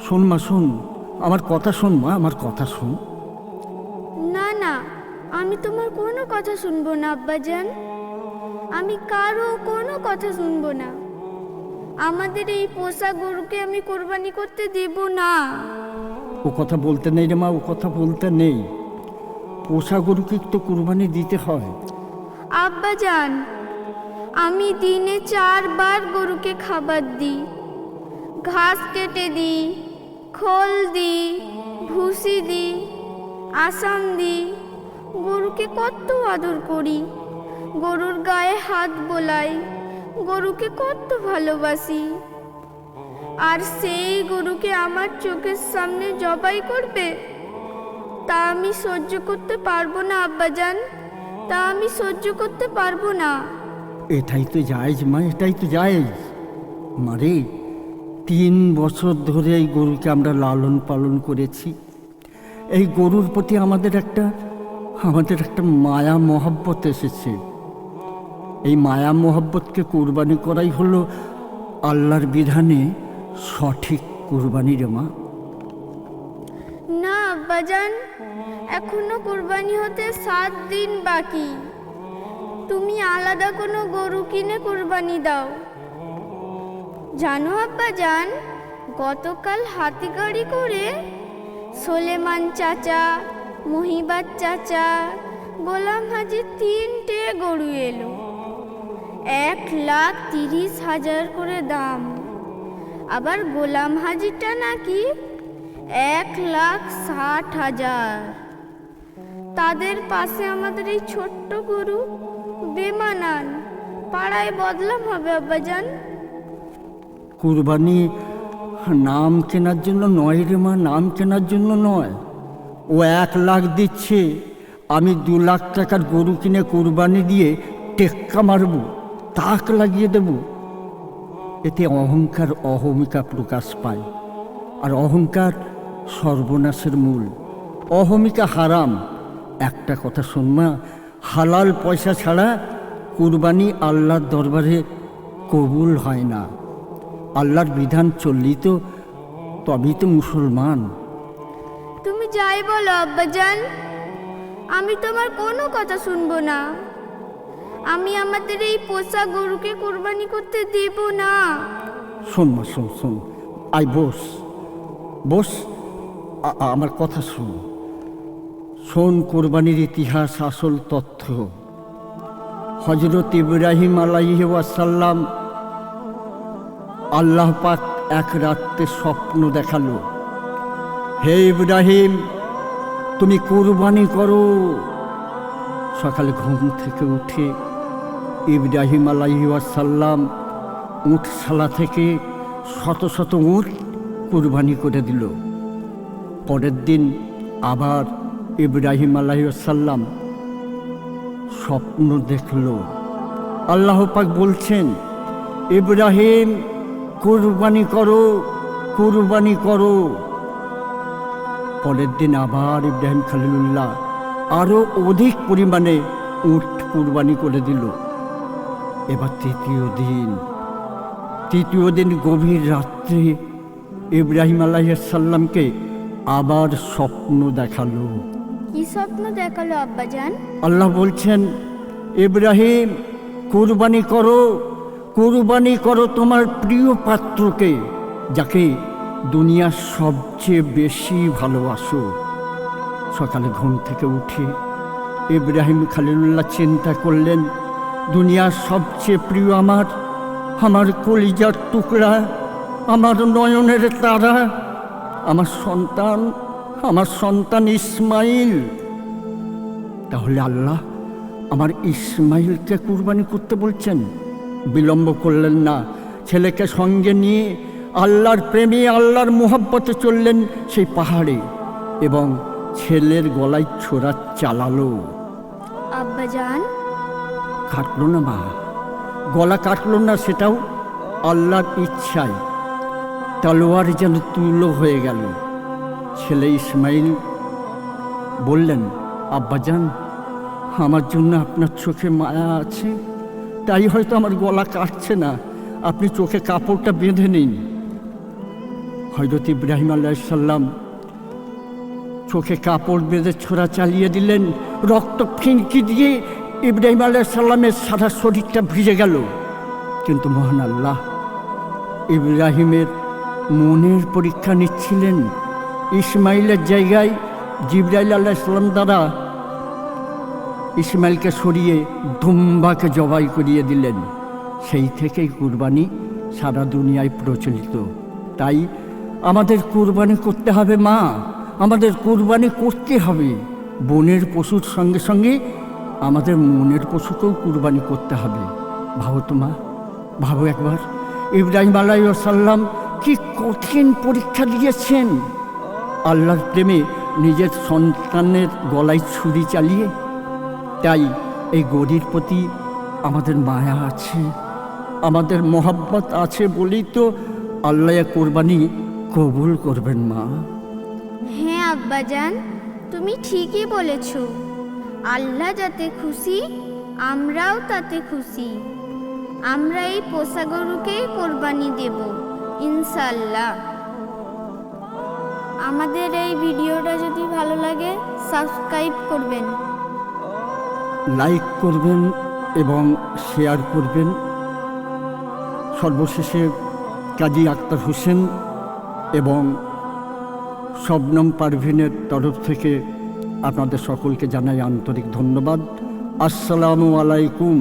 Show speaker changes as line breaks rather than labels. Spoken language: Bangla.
শোন মা, শোন, আমার কথা শোন মা, আমার কথা শোন।
না না, আমি তোমার কোনো কথা শুনবো না আব্বাজান। আমি কারো কোনো কথা শুনবো না। আমাদের এই পোষা গরুকে আমি কোরবানি করতে দেব না।
ও কথা বলতে নেই রে মা, ও কথা বলতে নেই। পোষা গরুকে তো কোরবানি দিতে হয়।
আব্বাজান, আমি দিনে 4 বার গরুকে খাবার দিই, ঘাস কেটে দিই, খোল দিই, ভুসি দিই, আসাম দিই। গরুকে কত আদর করি, গরুর গায়ে হাত বোলাই, গরুকে কত ভালোবাসি। আর সেই গরুকে আমার চোখের সামনে জবাই করবে, তা আমি সহ্য করতে পারবো না আব্বাজান, তা আমি সহ্য করতে পারবো না।
এটাই তো জায়েজ মা, এটাই তো জায়েজ। মারে, 3 বছর ধরে এই গরুকে আমরা লালন পালন করেছি। এই গরুর প্রতি আমাদের একটা মায়া মহব্বত এসেছে। এই মায়া মহব্বতকে কোরবানি করাই হলো আল্লাহর বিধানে সঠিক কোরবানি রে মা।
না আব্বাজান, এখনো কোরবানি হতে 7 দিন বাকি। তুমি আলাদা কোনো গরু কিনে কোরবানি দাও। জানো আব্বাজান, গতকাল হাতি গাড়ি করে সোলেমান চাচা, মহিবাদ চাচা, গোলাম হাজির 3টে গরু এলো। 1,30,000 করে দাম। আবার গোলাম হাজিরটা নাকি 1,60,000। তাদের পাশে আমাদের এই ছোট্ট গরু বেমানান, পাড়ায় বদলাম হবে আব্বাজান।
কুরবানি নাম কেনার জন্য নয় রে মা, নাম কেনার জন্য নয়। ও 1 লাখ দিচ্ছে, আমি 2 লাখ টাকার গরু কিনে কুরবানি দিয়ে টেক্কা মারব, তাক লাগিয়ে দেব। এতে অহংকার অহমিকা প্রকাশ পায়, আর অহংকার সর্বনাশের মূল। অহমিকা হারাম। একটা কথা শোন মা, হালাল পয়সা ছাড়া কুরবানি আল্লাহর দরবারে কবুল হয় না। আল্লাহর বিধান চললেই তো তবেই তো মুসলমান।
তুমি যাই বলো আব্বাজান, আমি তোমার কোনো কথা শুনবো না। আমি আমাদের এই পোষা গরুকে কোরবানি করতে দেব না।
শোন মা, শোন শোন, আয় বস বস, আমার কথা শোন। শোন কোরবানির ইতিহাস, আসল তথ্য। হযরত ইব্রাহিম আলাইহিস সালাম, আল্লাহ পাক এক রাতে স্বপ্ন দেখালো, হে ইব্রাহিম, তুমি কোরবানি করো। সকালে ঘুম থেকে উঠে ইব্রাহিম আলাইহিস সালাম উটশালা থেকে শত শত উট কুরবানি করে দিল। পরের দিন আবার ইব্রাহিম আলাইহিস সালাম স্বপ্ন দেখল। আল্লাহ পাক বলছেন, ইব্রাহিম কুরবানি করো, কুরবানি করো। পরের দিন আবার ইব্রাহিম খলিলুল্লাহ আরও অধিক পরিমাণে উট কুরবানি করে দিল। এবার তৃতীয় দিন গভীর রাত্রে ইব্রাহিম আলাইহিস সালামকে আবার স্বপ্ন দেখালো।
কি স্বপ্ন দেখালো আব্বাজান?
আল্লাহ বলছেন, ইব্রাহিম কুরবানি করো, কুরবানি করো তোমার প্রিয় পাত্রকে, যাকে দুনিয়ার সবচেয়ে বেশি ভালোবাসো। সকালে ঘুম থেকে উঠে ইব্রাহিম খলিলুল্লাহ চিন্তা করলেন, দুনিয়ার সবচেয়ে প্রিয় আমার কলিজার টুকরা, আমার নয়নের তারা, আমার সন্তান ইসমাইল। তাহলে আল্লাহ আমার ইসমাইলকে কুরবানি করতে বলছেন। বিলম্ব করলেন না, ছেলেকে সঙ্গে নিয়ে আল্লাহর প্রেমে, আল্লাহর মোহব্বতে চললেন সেই পাহাড়ে এবং ছেলের গলায় ছোরা চালালো।
আব্বাজান,
কাটলো না মা, গলা কাটলো না, সেটাও আল্লাহর ইচ্ছায়। তলোয়ার যেন তুলো হয়ে গেল। ছেলে ইসমাইল বললেন, আব্বাজান, আমার জন্য আপনার চোখে মায়া আছে, তাই হয়তো আমার গলা কাটছে না, আপনি চোখে কাপড়টা বেঁধে নিন। হযরত ইব্রাহিম আলাইহিসসালাম চোখে কাপড় বেঁধে ছোড়া চালিয়ে দিলেন, রক্ত ফিনকি দিয়ে ইব্রাহিম আলাইহিসসালামের সারা শরীরটা ভিজে গেল। কিন্তু মহান আল্লাহ ইব্রাহিমের মনের পরীক্ষা নিচ্ছিলেন। ইসমাইলের জায়গায় জিবরাইল আলাইহিসসালাম দ্বারা ইসমাইলকে সরিয়ে দুম্বাকে জবাই করিয়ে দিলেন। সেই থেকেই কুরবানি সারা দুনিয়ায় প্রচলিত। তাই আমাদের কুরবানি করতে হবে মা, আমাদের কুরবানি করতে হবে। বনের পশুর সঙ্গে সঙ্গে আমাদের মনের পশুকেও কুরবানি করতে হবে। ভাবো তো মা, ভাবো একবার, ইব্রাহিম আলাইহিসসালাম কি কঠিন পরীক্ষা দিয়েছেন আল্লাহর প্রেমে নিজের সন্তানের গলায় ছুরি চালিয়ে। তাই এই গরুর প্রতি আমাদের মায়া আছে, আমাদের মহাব্বত আছে বলেই তো আল্লাহ কোরবানি কবুল করবেন মা।
হ্যাঁ আব্বাজান, তুমি ঠিকই বলেছ। আল্লাহ যাতে খুশি, আমরাও তাতে খুশি। আমরা এই পোষা গরুকেই কোরবানি দেব ইনশাআল্লাহ। আমাদের এই ভিডিওটা যদি ভালো লাগে সাবস্ক্রাইব করবেন,
লাইক করবেন এবং শেয়ার করবেন। সর্বশেষে কাজী আক্তার হোসেন এবং শবনম পারভিনের তরফ থেকে আপনাদের সকলকে জানাই আন্তরিক ধন্যবাদ। আসসালামু আলাইকুম।